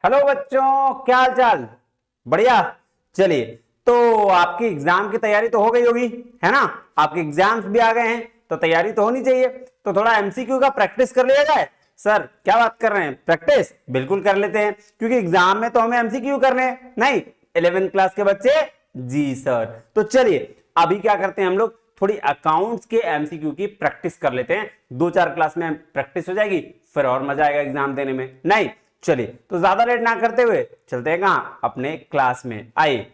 Hello बच्चों, क्या हाल चाल? बढ़िया। चलिए, तो आपकी एग्जाम की तैयारी तो हो गई होगी, है ना? आपके एग्जाम्स भी आ गए हैं तो तैयारी तो होनी चाहिए। तो थोड़ा एमसीक्यू का प्रैक्टिस कर लिया जाए। सर क्या बात कर रहे हैं? प्रैक्टिस बिल्कुल कर लेते हैं, क्योंकि एग्जाम में तो हमें एमसीक्यू करने हैं, नहीं 11th क्लास के बच्चे। जी सर। तो चलिए अभी क्या करते हैं, हम लोग थोड़ी अकाउंट्स के एमसीक्यू की प्रैक्टिस कर लेते हैं। 2-4 क्लास में प्रैक्टिस हो जाएगी, फिर और मजा आएगा एग्जाम देने में। नहीं चलिए, तो ज्यादा लेट ना करते हुए चलते हैं कहां, अपने क्लास में। आइए,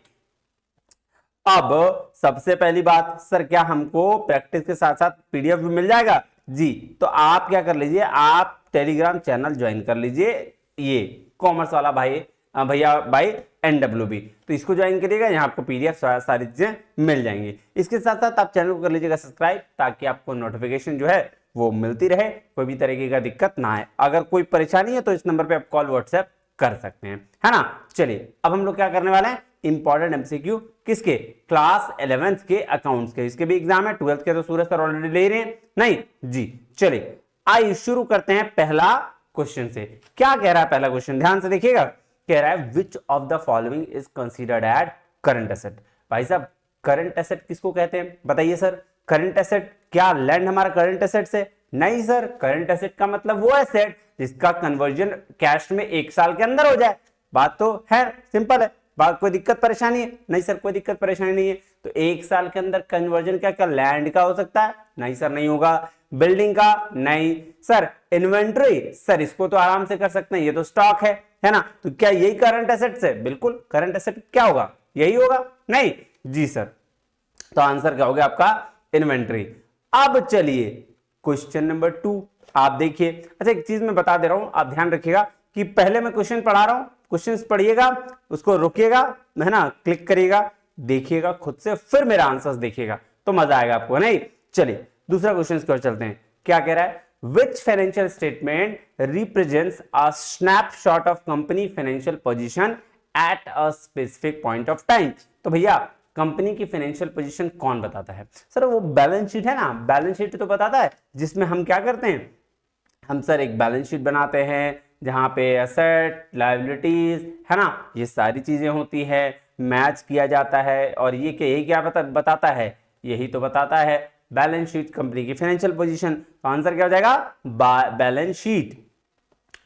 अब सबसे पहली बात, सर क्या हमको प्रैक्टिस के साथ साथ पीडीएफ भी मिल जाएगा? जी, तो आप क्या कर लीजिए, आप टेलीग्राम चैनल ज्वाइन कर लीजिए, ये कॉमर्स वाला भाई, भैया भाई NWB। तो इसको ज्वाइन करिएगा, यहाँ आपको पीडीएफ सारी चीजें मिल जाएंगी। इसके साथ साथ आप चैनल को कर लीजिएगा सब्सक्राइब, ताकि आपको नोटिफिकेशन जो है वो मिलती रहे, कोई भी तरीके का दिक्कत ना आए। अगर कोई परेशानी है तो इस नंबर पे आप कॉल व्हाट्सएप कर सकते हैं, है ना? चलिए अब हम लोग क्या करने वाले हैं, इंपॉर्टेंट एमसीक्यू किसके, क्लास 11th के अकाउंट्स के। इसके भी एग्जाम है, 12th के तो सूरज सर ऑलरेडी ले रहे हैं, नहीं जी। चलिए आइए शुरू करते हैं पहला क्वेश्चन से। क्या कह रहा है पहला क्वेश्चन, ध्यान से देखिएगा। कह रहा है which of the following is considered as current asset. भाई साहब करंट एसेट किसको कहते हैं बताइए सर? करंट एसेट, क्या लैंड हमारा करंट एसेट से? नहीं सर, करंट एसेट का मतलब वो एसेट जिसका कन्वर्जन कैश में 1 साल के अंदर हो जाए। बात तो है, सिंपल है बात, कोई दिक्कत परेशानी है? नहीं सर, कोई दिक्कत परेशानी नहीं है। तो 1 साल के अंदर कन्वर्जन क्या क्या लैंड का हो सकता है? नहीं सर, नहीं होगा। बिल्डिंग का? नहीं सर। इन्वेंट्री? सर इसको तो आराम से कर सकते हैं, ये तो स्टॉक है ना? तो क्या यही करंट एसेट है? बिल्कुल, करंट एसेट क्या होगा, यही होगा। नहीं जी सर, तो आंसर क्या हो गया आपका, इन्वेंट्री। अब चलिए क्वेश्चन नंबर 2 आप देखिए। अच्छा एक चीज मैं बता दे रहा हूं, आप ध्यान रखिएगा कि पहले मैं क्वेश्चन पढ़ा रहा हूं, क्वेश्चन पढ़िएगा, उसको रोकिएगा, है ना, क्लिक करिएगा, देखिएगा खुद से, फिर मेरा आंसर देखिएगा तो मजा आएगा आपको, नहीं? चलिए दूसरा क्वेश्चन की ओर चलते हैं। क्या कह रहा है, which financial statement represents a snapshot of company financial position at a specific point of time? तो भैया कंपनी की फाइनेंशियल पोजीशन कौन बताता है? सर वो बैलेंस शीट है ना, बैलेंस शीट तो बताता है, जिसमें हम क्या करते हैं, हम सर एक बैलेंस शीट बनाते हैं जहां पे एसेट लायबिलिटीज, है ना, ये सारी चीजें होती है, मैच किया जाता है, और ये यही क्या बताता है, यही तो बताता है बैलेंस शीट, कंपनी की फाइनेंशियल पोजीशन। तो आंसर क्या हो जाएगा, बैलेंस शीट।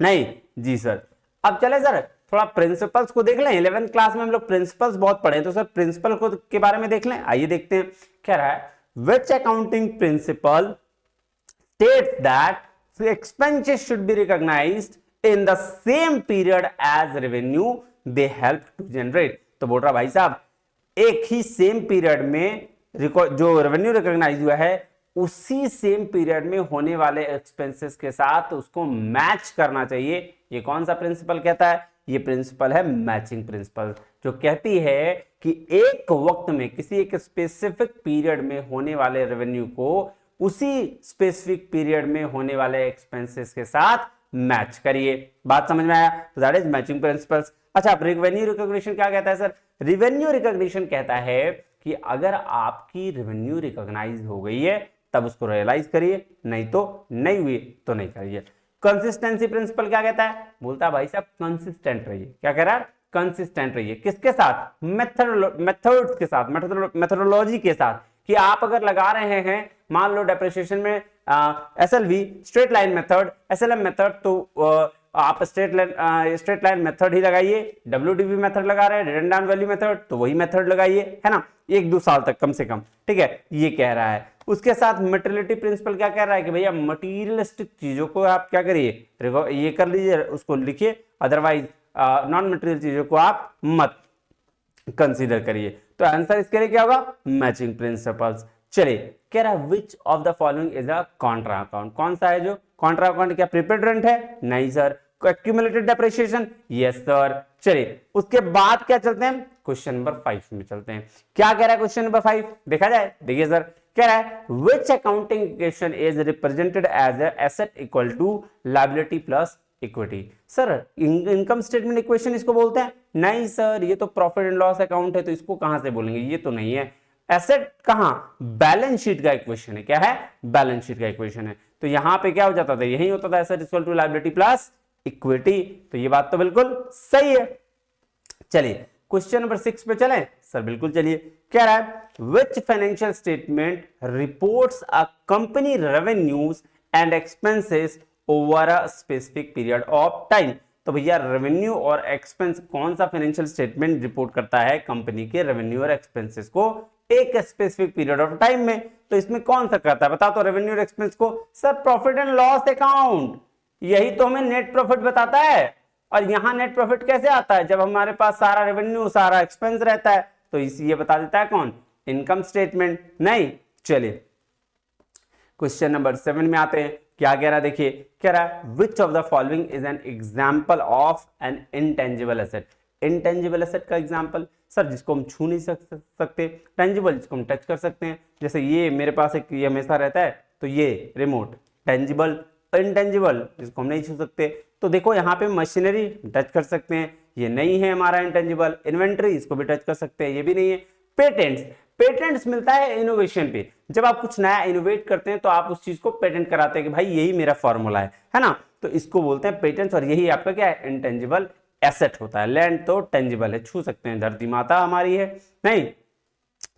नहीं जी सर। अब चले सर थोड़ा प्रिंसिपल्स को देख लें, 11th क्लास में हम लोग प्रिंसिपल्स बहुत पढ़े, तो सर प्रिंसिपल को के बारे में देख लें। आइए देखते हैं। कह रहा है which accounting principle states that expenses should be recognized in the same period as revenue they help to generate। तो बोल रहा भाई साहब एक ही सेम पीरियड में जो रेवेन्यू रिकॉग्नाइज हुआ है, उसी सेम पीरियड में होने वाले एक्सपेंसेस के साथ उसको मैच करना चाहिए। ये कौन सा प्रिंसिपल कहता है? ये प्रिंसिपल है मैचिंग प्रिंसिपल, जो कहती है कि एक वक्त में किसी एक स्पेसिफिक पीरियड में होने वाले रेवेन्यू को उसी स्पेसिफिक पीरियड में होने वाले एक्सपेंसेस के साथ मैच करिए। बात समझ में आया? तो दैट इज मैचिंग प्रिंसिपल्स। अच्छा, रेवेन्यू रिकॉग्निशन क्या कहता है सर? रेवेन्यू रिकॉग्निशन कहता है कि अगर आपकी रेवेन्यू रिकॉग्नाइज हो गई है तब उसको रियलाइज करिए, नहीं तो नहीं हुई तो नहीं करिए। कंसिस्टेंसी प्रिंसिपल क्या कहता है? बोलता है भाई साहब कंसिस्टेंट रहिए। क्या कह रहा है? कंसिस्टेंट रहिए। किसके साथ? मेथड्स के साथ, मेथोडोलॉजी के साथ। कि आप अगर लगा रहे हैं, मान लो डेप्रिसिएशन में SLV straight line method, SLM method, तो आप स्ट्रेट लाइन मेथड ही लगाइए। WDV मेथड लगा रहे हैं, रिडंडेंट वैल्यू मेथड, तो वही मेथड लगाइए, है ना, 1-2 साल तक कम से कम, ठीक है, ये कह रहा है। उसके साथ मटेरियलिटी प्रिंसिपल क्या कह रहा है कि भैया मटीरियलिस्टिक चीजों को आप क्या करिए, ये कर लीजिए, उसको लिखिए, अदरवाइज नॉन मटेरियल चीजों को आप मत कंसीडर करिए। तो आंसर इसके लिए क्या होगा? Matching principles. चलिए कह रहा है which of the following is a Contra account. कौन सा है जो कॉन्ट्रा अकाउंट? क्या प्रीपेड रेंट है? नहीं sir. Accumulated depreciation? Yes sir. चलिए उसके बाद क्या चलते हैं, क्वेश्चन नंबर 5 में चलते हैं। क्या कह रहा है क्वेश्चन नंबर 5? देखा जाए, देखिए सर कह रहा है which accounting equation is represented as asset equal to liability plus equity. Sir income statement equation इसको बोलते हैं? नहीं सर, ये तो प्रॉफिट एंड लॉस अकाउंट है, तो इसको कहां से बोलेंगे, ये तो नहीं है। एसेट कहां? बैलेंस शीट का इक्वेशन है। क्या है? बैलेंस शीट का इक्वेशन है। तो यहां पे क्या हो जाता था, यही होता था asset equal to liability plus equity. तो ये बात तो बिल्कुल सही है। चलिए क्वेश्चन नंबर 6 पे चलें सर। बिल्कुल चलिए। कह रहा है which financial statement reports a company revenues and expenses over a specific period of time. तो भैया रेवेन्यू और एक्सपेंस कौन सा फाइनेंशियल स्टेटमेंट रिपोर्ट करता है कंपनी के रेवेन्यू और एक्सपेंसेस को एक स्पेसिफिक पीरियड ऑफ टाइम में? तो इसमें कौन सा करता है बता। तो रेवेन्यू और एक्सपेंस को sir profit and loss account, यही तो हमें नेट प्रॉफिट बताता है। और यहां नेट प्रॉफिट कैसे आता है? जब हमारे पास सारा रेवेन्यू सारा एक्सपेंस रहता है। तो ये बता देता है कौन? इनकम स्टेटमेंट नहीं। चलिए क्वेश्चन नंबर 7 में आते हैं। क्या कह रहा है देखिए। कह रहा है which of the following is an example of N intangible asset. Intangible asset का एग्जांपल सर जिसको हम छू नहीं सकते, टेंजिबल जिसको हम टच कर सकते हैं। जैसे ये मेरे पास एक ये हमेशा रहता है, तो ये रिमोट टेंजिबल। इंटेंजिबल जिसको हम नहीं छू सकते, तो देखो यहाँ पे मशीनरी टच कर सकते हैं, ये नहीं है हमारा इंटेंजिबल। इन्वेंट्री इसको भी टच कर सकते हैं, ये भी नहीं है। पेटेंट्स, पेटेंट्स मिलता है इनोवेशन पे। जब आप कुछ नया इनोवेट करते हैं तो आप उस चीज को पेटेंट कराते हैं कि भाई यही मेरा फॉर्मूला है ना। तो इसको बोलते हैं पेटेंट्स, और यही आपका क्या है? इंटेंजिबल एसेट होता है। लैंड तो टेंजिबल है, छू सकते हैं, धरती माता हमारी है नहीं।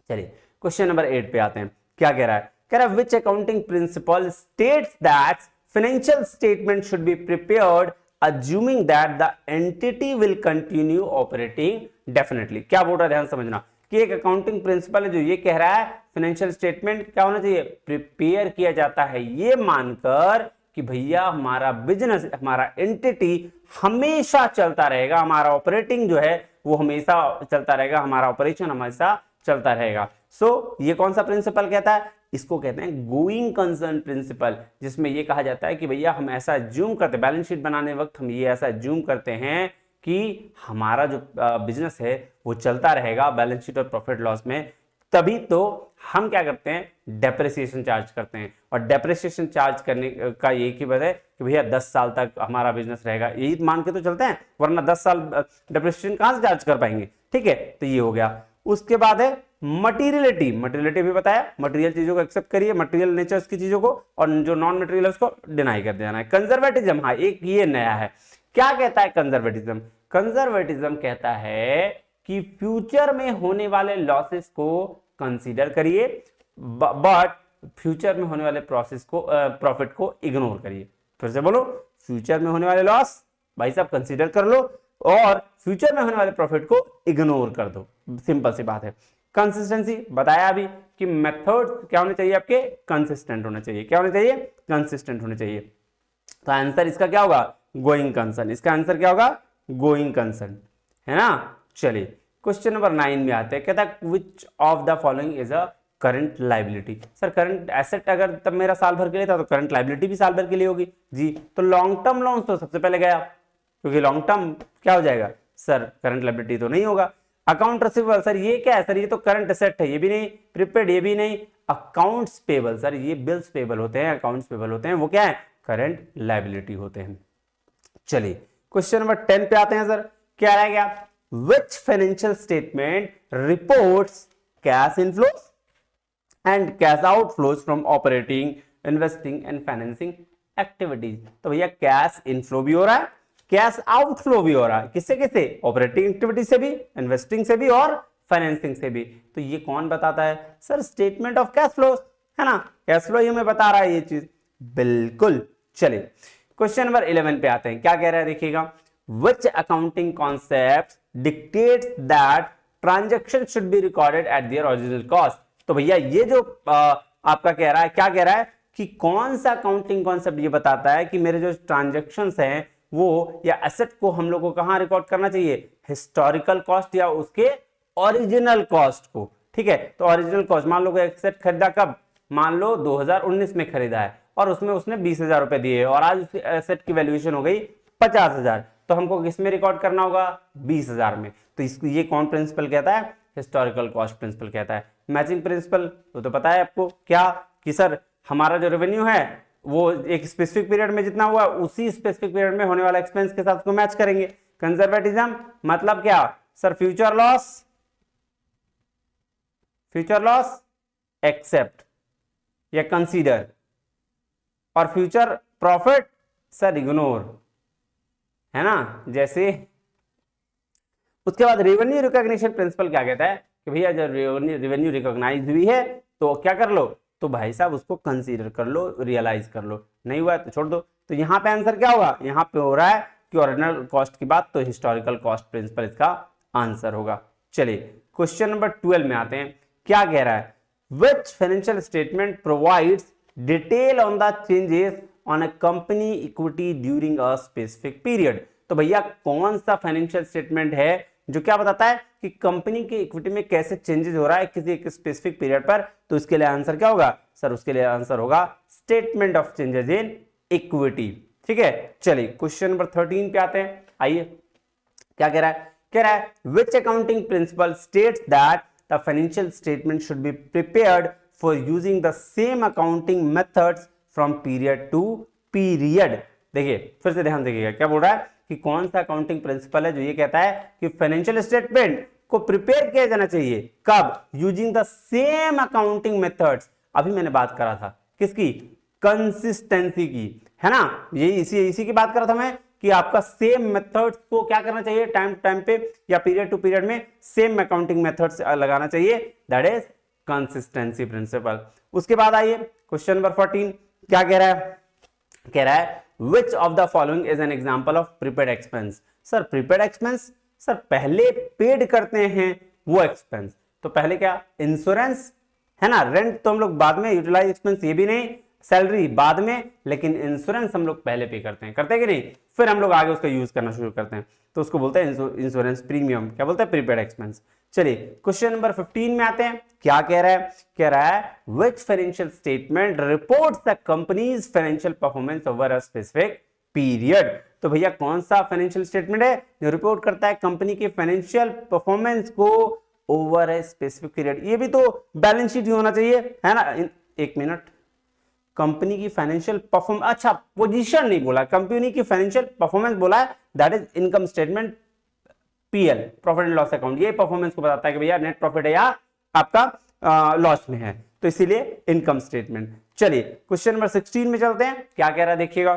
चलिए क्वेश्चन नंबर 8 पे आते हैं। क्या कह रहा है? कह रहा है which accounting principle states that financial statement should be prepared assuming that the entity will continue operating definitely। क्या बोल रहा है ध्यान समझना कि एक अकाउंटिंग प्रिंसिपल है जो ये कह रहा है फाइनेंशियल स्टेटमेंट क्या होना चाहिए? प्रिपेयर किया जाता है ये मानकर कि भैया हमारा बिजनेस, हमारा एंटिटी हमेशा चलता रहेगा, हमारा ऑपरेटिंग जो है वो हमेशा चलता रहेगा, हमारा ऑपरेशन हमेशा चलता रहेगा। सो ये कौन सा प्रिंसिपल कहता है? इसको कहते हैं गोइंग कंसर्न प्रिंसिपल, जिसमें ये कहा जाता है कि भैया हम ऐसा ज्यूम करते हैं, बैलेंस शीट बनाने वक्त हम ये ऐसा ज्यूम करते हैं कि हमारा जो बिजनेस है वो चलता रहेगा बैलेंस शीट और प्रॉफिट लॉस में। तभी तो हम क्या करते हैं? डेप्रिसिएशन चार्ज करते हैं। और डेप्रिसिएशन चार्ज करने का एक ही वजह है कि भैया 10 साल तक हमारा बिजनेस रहेगा, यही मान के तो चलते हैं, वरना 10 साल डेप्रिसिएशन कहां से चार्ज कर पाएंगे? ठीक है, तो ये हो गया। उसके बाद है मटीरियलिटी। मटीरियलिटी भी बताया, मटेरियल चीजों को एक्सेप्ट करिए, मटेरियल नेचर की चीजों को, और जो नॉन मटेरियल है उसको डिनाई कर देना है। कंजर्वेटिज्म, हाँ एक ये नया है। क्या कहता है कंजर्वेटिज्म? कंजर्वेटिज्म कहता है कि फ्यूचर में होने वाले लॉसेस को कंसीडर करिए, बट फ्यूचर में होने वाले प्रोसेस को प्रॉफिट को इग्नोर करिए। फिर से बोलो, फ्यूचर में होने वाले लॉस भाई साहब कंसीडर कर लो, और फ्यूचर में होने वाले प्रॉफिट को इग्नोर कर दो। सिंपल सी बात है। कंसिस्टेंसी बताया अभी कि मेथड क्या होने चाहिए आपके? कंसिस्टेंट होने चाहिए। क्या होने चाहिए? कंसिस्टेंट होने चाहिए। तो आंसर इसका क्या होगा? Going concern. इसका आंसर क्या होगा? गोइंग कंसर्न, है ना। चलिए क्वेश्चन नंबर 9 में आते हैं। कहता है which of the following is a current liability. Sir current asset अगर तब मेरा साल भर के लिए था तो करंट लाइबिलिटी भी साल भर के लिए होगी जी। तो लॉन्ग टर्म लोन तो सबसे पहले गया, क्योंकि लॉन्ग टर्म क्या हो जाएगा सर? करंट लायबिलिटी तो नहीं होगा। अकाउंट रिसीवेबल सर ये क्या है? सर ये तो करंट एसेट है, ये भी नहीं। प्रीपेड ये भी नहीं। अकाउंट्स पेबल सर ये बिल्स पेबल होते हैं, अकाउंट्स पेबल होते हैं, वो क्या है? करंट लायबिलिटी होते हैं। चलिए क्वेश्चन नंबर 10 पे आते हैं सर। क्या रह गया? विच financial statement reports cash inflows and cash outflows from operating, investing and financing activities. तो भैया कैश इनफ्लो भी हो रहा है, कैश आउटफ्लो भी हो रहा है। किससे किससे? ऑपरेटिंग एक्टिविटी से भी, इन्वेस्टिंग से भी, और फाइनेंसिंग से भी। तो ये कौन बताता है? Sir statement of cash flow, है ना। कैश फ्लो ये हमें बता रहा है ये चीज, बिल्कुल। चलिए क्वेश्चन नंबर 11 पे आते हैं। क्या कह रहा है देखिएगा। Which accounting concept dictates that transaction should be recorded at their original cost. तो भैया ये जो आपका कह रहा है, क्या कह रहा है कि कौन सा अकाउंटिंग कॉन्सेप्ट ये बताता है कि मेरे जो ट्रांजैक्शंस हैं वो या एसेट को हम लोग को कहां रिकॉर्ड करना चाहिए? हिस्टोरिकल कॉस्ट या उसके ओरिजिनल कॉस्ट को। ठीक है, तो ओरिजिनल कॉस्ट मान लो एसेट खरीदा कब? मान लो 2019 में खरीदा है और उसमें उसने 20,000 रुपए दिए और आज उस एसेट की वैल्यूएशन हो गई 50,000, तो हमको किस में रिकॉर्ड करना होगा? 20,000 में। तो इसको ये कौन प्रिंसिपल कहता है? हिस्टोरिकल कॉस्ट प्रिंसिपल कहता है। मैचिंग प्रिंसिपल तो पता है आपको क्या कि सर हमारा जो रेवेन्यू है वो एक स्पेसिफिक पीरियड में जितना हुआ उसी स्पेसिफिक पीरियड में होने वाला एक्सपेंस के साथ उसको मैच करेंगे। कंजर्वेटिज्म मतलब क्या सर? फ्यूचर लॉस एक्सेप्ट या कंसीडर, और फ्यूचर प्रॉफिट सर इग्नोर। है ना। जैसे उसके बाद रेवेन्यू रिकॉग्निशन प्रिंसिपल क्या कहता है कि भैया जब रेवेन्यू रिकॉग्नाइज हुई है तो क्या कर लो, तो भाई साहब उसको कंसीडर कर लो, रियलाइज कर लो, नहीं हुआ तो छोड़ दो। तो यहाँ पे आंसर क्या होगा, यहाँ पे हो रहा है कि ओरिजिनल कॉस्ट की बात, तो हिस्टोरिकल कॉस्ट प्रिंसिपल इसका आंसर होगा। चलिए क्वेश्चन नंबर 12 में आते हैं, क्या कह रहा है, which financial statement provides detail on the changes on a company equity during a specific period. तो भैया कौन सा फाइनेंशियल स्टेटमेंट है जो क्या बताता है कि कंपनी की इक्विटी में कैसे चेंजेस हो रहा है किसी एक स्पेसिफिक पीरियड पर। तो इसके लिए आंसर क्या होगा सर, उसके लिए आंसर होगा statement of changes in equity. ठीक है, चलिए क्वेश्चन नंबर 13 पे आते हैं। आइए क्या कह रहा है, कह रहा है which accounting principle states that the financial statement should be prepared for using the same accounting methods from period to period. देखिए फिर से ध्यान देखिएगा, क्या बोल रहा है कि कौन सा अकाउंटिंग प्रिंसिपल है जो ये कहता है कि फाइनेंशियल स्टेटमेंट को प्रिपेयर किया जाना चाहिए कब, using the same accounting methods. अभी मैंने बात करा था किसकी, कंसिस्टेंसी की, है ना, ये इसी की बात कर रहा था मैं कि आपका सेम मेथड्स को क्या करना चाहिए, टाइम टू टाइम पे या पीरियड टू पीरियड में सेम अकाउंटिंग मेथड्स लगाना चाहिए, दैट इज कंसिस्टेंसी प्रिंसिपल। उसके बाद आइए क्वेश्चन नंबर 14, क्या कह रहा है, कह रहा है which of the following is an example of prepaid expense। Sir prepaid expense, sir पहले पेड करते हैं वो एक्सपेंस, तो पहले क्या, इंश्योरेंस, है ना, रेंट तो हम लोग बाद में, यूटिलाइज एक्सपेंस ये भी नहीं, सैलरी बाद में, लेकिन इंश्योरेंस हम लोग पहले पे करते हैं, करते हैं कि नहीं, फिर हम लोग आगे उसका यूज करना शुरू करते हैं, तो उसको बोलते हैं इंश्योरेंस प्रीमियम, क्या बोलते हैं, प्रीपेड एक्सपेंस। चलिए क्वेश्चन नंबर 15 में आते हैं, क्या कह रहा है, कह रहा है which financial statement reports the company's financial performance over a specific period। तो भैया कौन सा फाइनेंशियल स्टेटमेंट है जो रिपोर्ट करता है कंपनी के फाइनेंशियल परफॉर्मेंस को ओवर ए स्पेसिफिक पीरियड। ये भी तो बैलेंस शीट ही होना चाहिए, है ना। एक मिनट, कंपनी की फाइनेंशियल परफॉर्मेंस, अच्छा पोजीशन नहीं बोला, कंपनी की फाइनेंशियल परफॉर्मेंस बोला है, that is income statement, PL, profit and loss account, ये परफॉर्मेंस को बताता है कि भैया नेट प्रॉफिट है या आपका लॉस में है, तो इसीलिए इनकम स्टेटमेंट। चलिए क्वेश्चन नंबर 16 में चलते हैं, क्या कह रहा है देखिएगा,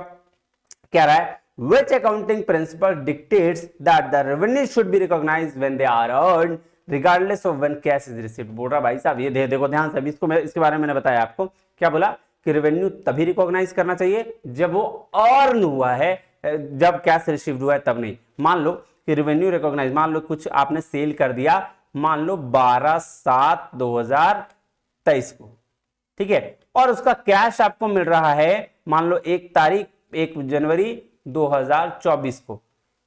कह रहा है which accounting principle dictates that the revenue should be recognized when they are earned regardless of when cash is received। बोल रहा भाई साहब ये देखो ध्यान से, अभी इसके बारे में मैंने बताया आपको, क्या बोला कि रेवेन्यू तभी रिकॉग्नाइज करना चाहिए जब वो अर्न हुआ है, जब कैश रिसीव्ड हुआ है तब नहीं। मान लो कि रेवेन्यू रिकॉग्नाइज, मान लो कुछ आपने सेल कर दिया, मान लो 12/7/2023 को, ठीक है, और उसका कैश आपको मिल रहा है मान लो 1 जनवरी 2024 को,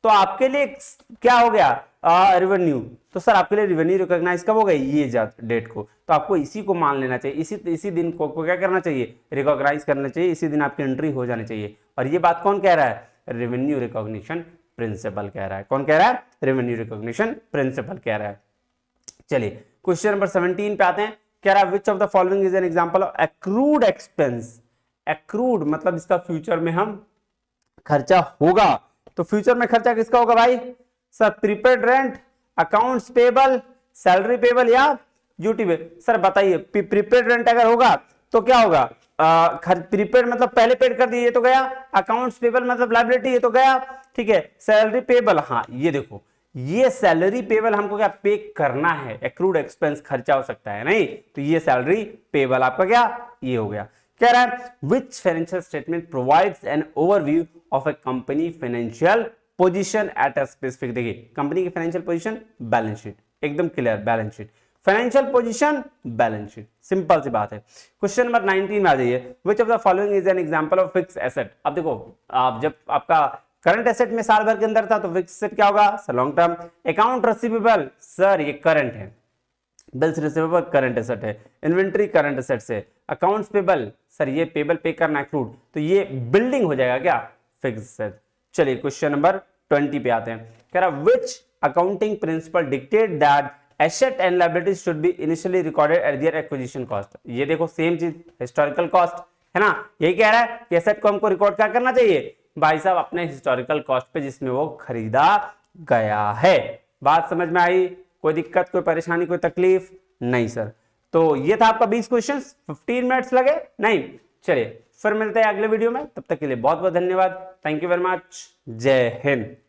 तो आपके लिए क्या हो गया, रेवेन्यू। तो सर आपके लिए रेवेन्यू रिकॉग्नाइज कब हो गई, ये डेट को, तो आपको इसी को मान लेना चाहिए, इसी दिन को क्या करना चाहिए, रिकॉग्नाइज करना चाहिए, इसी दिन आपकी एंट्री हो जानी चाहिए। और ये बात कौन कह रहा है, रेवेन्यू रिकॉग्निशन प्रिंसिपल कह रहा है। कौन कह रहा है, रेवेन्यू रिकॉग्निशन प्रिंसिपल कह रहा है। चलिए क्वेश्चन नंबर 17 पे आते हैं, कह रहा है which of the following is an example of accrued expense. Accrued मतलब इसका फ्यूचर में हम खर्चा होगा, तो फ्यूचर में खर्चा किसका होगा भाई, sir prepaid rent, accounts payable, salary payable या ड्यूटी पे। सर बताइए प्रीपेड रेंट अगर होगा तो क्या होगा, प्रीपेड मतलब पहले पेड कर दिए, ये तो गया, अकाउंट्स पेबल मतलब लायबिलिटी, ये तो गया, ठीक है, सैलरी पेबल, हाँ ये देखो, ये सैलरी पेबल हमको क्या पे करना है, एक्रूड एक्सपेंस खर्चा हो सकता है नहीं, तो ये सैलरी पेबल आपका क्या, ये हो गया। कह रहा है which financial statement provides an overview of a company financial position at a specific. देखिए कंपनी की फाइनेंशियल पोजीशन, बैलेंस शीट, एकदम clear, balance sheet, financial position, balance sheet, simple सी बात है। क्वेश्चन नंबर 19 में आ जाइए, which of the following is an example of fix asset. अब देखो आप जब आपका करंट एसेट में साल भर के अंदर था तो फिक्स एसेट क्या होगा, sir long term. Account receivable, sir ये करंट है, बिल्स रिसीवेबल करंट एसेट है, इन्वेंट्री करंट एसेट से, अकाउंट्स पेबल, सर ये पेबल पे करना एक्रूड, तो ये बिल्डिंग हो जाएगा क्या, फिक्स एसेट। चलिए क्वेश्चन नंबर 20 पे आते हैं, कह रहा which accounting principle dictate that asset and liabilities should be initially recorded at there acquisition cost. ये देखो सेम चीज, हिस्टोरिकल कॉस्ट, है ना, यही कह रहा है कि एसेट को हमको रिकॉर्ड क्या करना चाहिए भाई साहब, अपने हिस्टोरिकल कॉस्ट पे जिसमें वो खरीदा गया है। बात समझ में आई, कोई दिक्कत, कोई परेशानी, कोई तकलीफ नहीं सर। तो ये था आपका 20 क्वेश्चंस, 15 मिनट्स लगे नहीं। चलिए फिर मिलते हैं अगले वीडियो में, तब तक के लिए बहुत बहुत धन्यवाद। Thank you very much. जय हिंद।